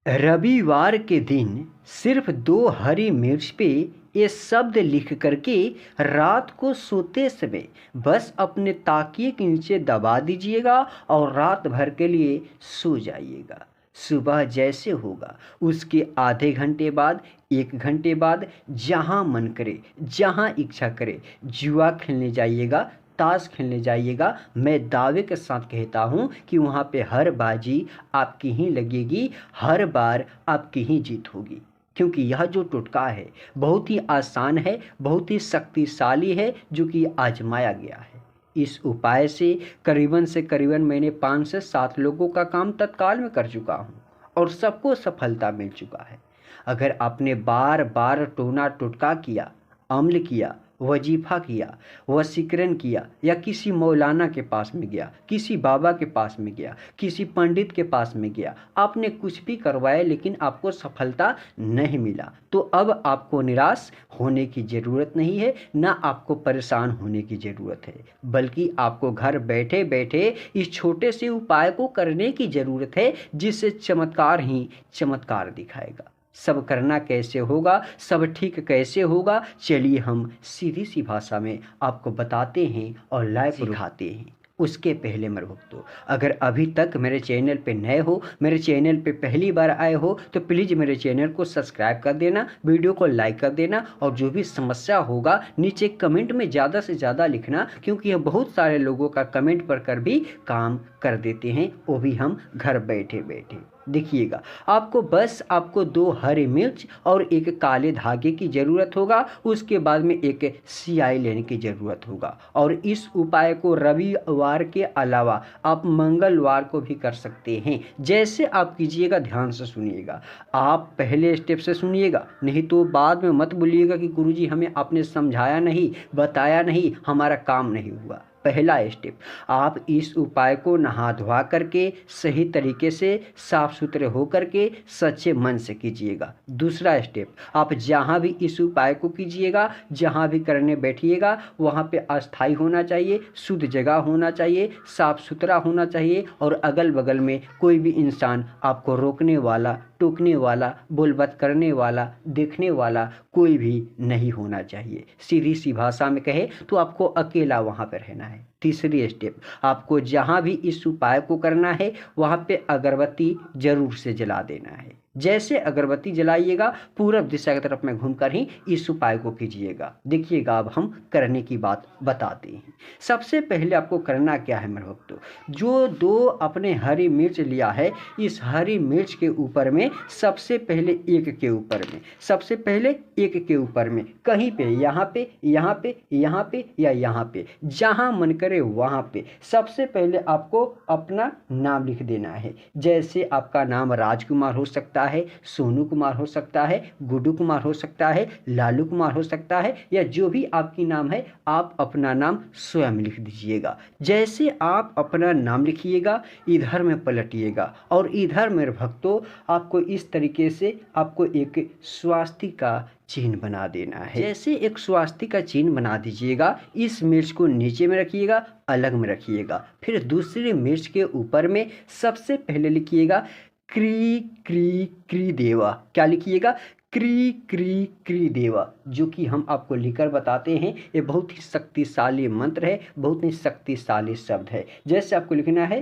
रविवार के दिन सिर्फ 2 हरी मिर्च पे ये शब्द लिख करके रात को सोते समय बस अपने ताकिए के नीचे दबा दीजिएगा और रात भर के लिए सो जाइएगा। सुबह जैसे होगा उसके आधे घंटे बाद, 1 घंटे बाद जहाँ मन करे, जहाँ इच्छा करे जुआ खेलने जाइएगा, ताश खेलने जाइएगा। मैं दावे के साथ कहता हूँ कि वहाँ पे हर बाजी आपकी ही लगेगी, हर बार आपकी ही जीत होगी। क्योंकि यह जो टोटका है बहुत ही आसान है, बहुत ही शक्तिशाली है, जो कि आजमाया गया है। इस उपाय से करीबन मैंने 5 से 7 लोगों का काम तत्काल में कर चुका हूँ और सबको सफलता मिल चुका है। अगर आपने बार बार टोना टोटका किया, अम्ल किया, वजीफ़ा किया, वशीकरण किया, या किसी मौलाना के पास में गया, किसी बाबा के पास में गया, किसी पंडित के पास में गया, आपने कुछ भी करवाया लेकिन आपको सफलता नहीं मिला, तो अब आपको निराश होने की ज़रूरत नहीं है, ना आपको परेशान होने की ज़रूरत है, बल्कि आपको घर बैठे बैठे इस छोटे से उपाय को करने की ज़रूरत है, जिससे चमत्कार ही चमत्कार दिखाएगा। सब करना कैसे होगा, सब ठीक कैसे होगा, चलिए हम सीधी सी भाषा में आपको बताते हैं और लाइव सिखाते हैं। उसके पहले मेरे भक्तों, अगर अभी तक मेरे चैनल पे नए हो, मेरे चैनल पे पहली बार आए हो, तो प्लीज़ मेरे चैनल को सब्सक्राइब कर देना, वीडियो को लाइक कर देना, और जो भी समस्या होगा नीचे कमेंट में ज़्यादा से ज़्यादा लिखना, क्योंकि यह बहुत सारे लोगों का कमेंट पढ़ कर भी काम कर देते हैं, वो भी हम घर बैठे बैठे। देखिएगा, आपको 2 हरी मिर्च और 1 काले धागे की ज़रूरत होगा। उसके बाद में 1 स्याही लेने की ज़रूरत होगा, और इस उपाय को रविवार के अलावा आप मंगलवार को भी कर सकते हैं। जैसे आप कीजिएगा, ध्यान से सुनिएगा, आप पहले स्टेप से सुनिएगा, नहीं तो बाद में मत बोलिएगा कि गुरुजी हमें आपने समझाया नहीं, बताया नहीं, हमारा काम नहीं हुआ। पहला स्टेप, आप इस उपाय को नहा धोवा करके सही तरीके से साफ सुथरे हो करके सच्चे मन से कीजिएगा। दूसरा स्टेप, आप जहाँ भी इस उपाय को कीजिएगा, जहाँ भी करने बैठिएगा, वहाँ पे अस्थाई होना चाहिए, शुद्ध जगह होना चाहिए, साफ सुथरा होना चाहिए, और अगल बगल में कोई भी इंसान आपको रोकने वाला, टोकने वाला, बोलबत करने वाला, देखने वाला कोई भी नहीं होना चाहिए। सीधी सी भाषा में कहे तो आपको अकेला वहाँ पर रहना है। तीसरी स्टेप, आपको जहाँ भी इस उपाय को करना है वहाँ पे अगरबत्ती जरूर से जला देना है। जैसे अगरबत्ती जलाइएगा, पूरब दिशा की तरफ में घूमकर ही इस उपाय को कीजिएगा। देखिएगा, अब हम करने की बात बताते हैं। सबसे पहले आपको करना क्या है मेरे भक्तों, जो 2 अपने हरी मिर्च लिया है, इस हरी मिर्च के ऊपर में सबसे पहले 1 के ऊपर में, सबसे पहले 1 के ऊपर में कहीं पे, यहाँ पे, यहाँ पे, यहाँ पे, या यहाँ पे, जहाँ मन करे वहाँ पे सबसे पहले आपको अपना नाम लिख देना है। जैसे आपका नाम राजकुमार हो सकता है, सोनू कुमार हो सकता है, गुड्डू कुमार हो सकता है, लालू कुमार हो सकता है, या जो भी आपकी नाम है, आप अपना नाम स्वयं लिख दीजिएगा। जैसे आप अपना नाम लिखिएगा, इधर में पलटिएगा, और इधर मेरे भक्तों आपको इस तरीके से आपको एक स्वास्तिक का चिन्ह बना देना है। जैसे एक स्वास्तिक का चिन्ह बना दीजिएगा, इस मिर्च को नीचे में रखिएगा, अलग में रखिएगा। फिर दूसरे मिर्च के ऊपर में सबसे पहले लिखिएगा क्री क्री क्री देवा। क्या लिखिएगा? क्री क्री क्री देवा, जो कि हम आपको लिखकर बताते हैं। ये बहुत ही शक्तिशाली मंत्र है, बहुत ही शक्तिशाली शब्द है। जैसे आपको लिखना है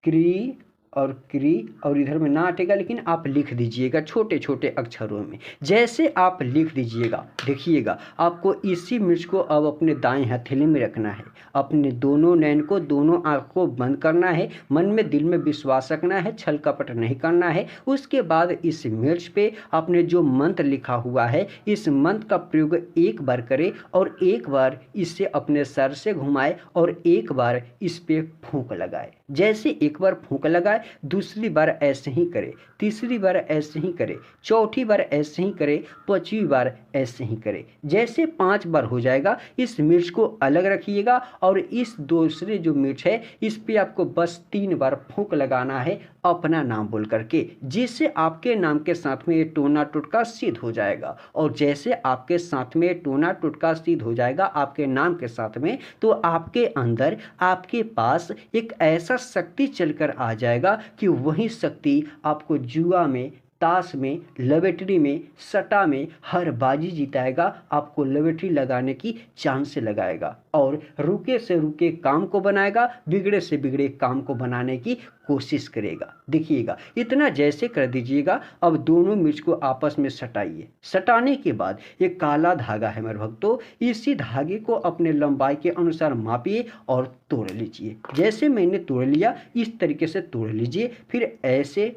क्री और क्री, और इधर में ना हटेगा, लेकिन आप लिख दीजिएगा छोटे छोटे अक्षरों में। जैसे आप लिख दीजिएगा, देखिएगा, आपको इसी मिर्च को अब अपने दाएं हथेली में रखना है, अपने दोनों नैन को, दोनों आँख को बंद करना है, मन में दिल में विश्वास रखना है, छल कपट नहीं करना है। उसके बाद इस मिर्च पे आपने जो मंत्र लिखा हुआ है, इस मंत्र का प्रयोग 1 बार करें, और 1 बार इससे अपने सर से घुमाए, और 1 बार इस पे फूंक लगाए। जैसे 1 बार फूंक लगाए, दूसरी बार ऐसे ही करे, तीसरी बार ऐसे ही करे, चौथी बार ऐसे ही करे, 5वीं बार ऐसे ही करे। जैसे 5 बार हो जाएगा, इस मिर्च को अलग रखिएगा, और इस दूसरे जो मिर्च है, इस पे आपको बस 3 बार फूंक लगाना है अपना नाम बोल करके, जिससे आपके नाम के साथ में ये टोना टोटका सिद्ध हो जाएगा। और जैसे आपके साथ में टोना टोटका सिद्ध हो जाएगा आपके नाम के साथ में, तो आपके अंदर, आपके पास एक ऐसा शक्ति चलकर आ जाएगा जाएगा कि वही शक्ति आपको जुआ में, ताश में, लवेटरी में, सट्टा में हर बाजी जिताएगा, आपको लवेटरी लगाने की चांस लगाएगा और रुके से रुके काम को बनाएगा, बिगड़े से बिगड़े काम को बनाने की कोशिश करेगा। देखिएगा, इतना जैसे कर दीजिएगा। अब दोनों मिर्च को आपस में सटाइए। सटाने के बाद एक काला धागा है मेरे भक्तों, इसी धागे को अपने लंबाई के अनुसार मापिए और तोड़ लीजिए। जैसे मैंने तोड़ लिया इस तरीके से तोड़ लीजिए। फिर ऐसे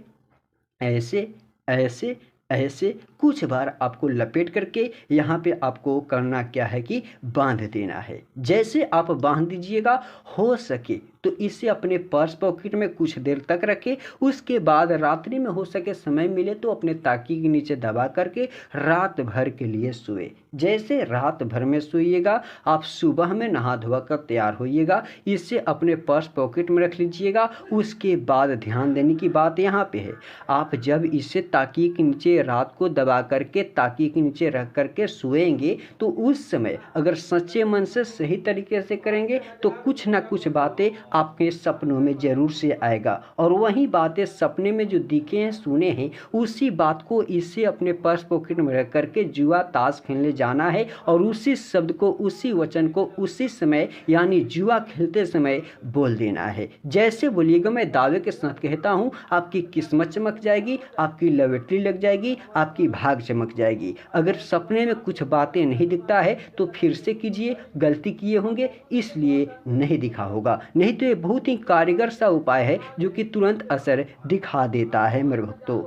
ऐसे ऐसे ऐसे कुछ बार आपको लपेट करके यहाँ पे आपको करना क्या है कि बांध देना है। जैसे आप बांध दीजिएगा, हो सके तो इसे अपने पर्स पॉकेट में कुछ देर तक रखें। उसके बाद रात्रि में हो सके समय मिले तो अपने ताकी के नीचे दबा करके रात भर के लिए सोए। जैसे रात भर में सोइएगा, आप सुबह में नहा धोवा कर तैयार होइएगा। इसे अपने पर्स पॉकेट में रख लीजिएगा। उसके बाद ध्यान देने की बात यहाँ पे है, आप जब इसे ताकी के नीचे रात को दबा करके ताकी के नीचे रख करके सोएंगे तो उस समय अगर सच्चे मन से सही तरीके से करेंगे तो कुछ ना कुछ बातें आपके सपनों में जरूर से आएगा और वही बातें सपने में जो दिखे हैं, सुने हैं, उसी बात को इसे अपने पर्स पॉकेट में रख करके जुआ ताश खेलने जाना है और उसी शब्द को, उसी वचन को उसी समय यानी जुआ खेलते समय बोल देना है। जैसे बोलिएगा, मैं दावे के साथ कहता हूँ, आपकी किस्मत चमक जाएगी, आपकी लवेटरी लग जाएगी, आपकी भाग चमक जाएगी। अगर सपने में कुछ बातें नहीं दिखता है तो फिर से कीजिए, गलती किए होंगे इसलिए नहीं दिखा होगा। नहीं तो ये बहुत ही कारगर सा उपाय है जो कि तुरंत असर दिखा देता है मेरे भक्तों।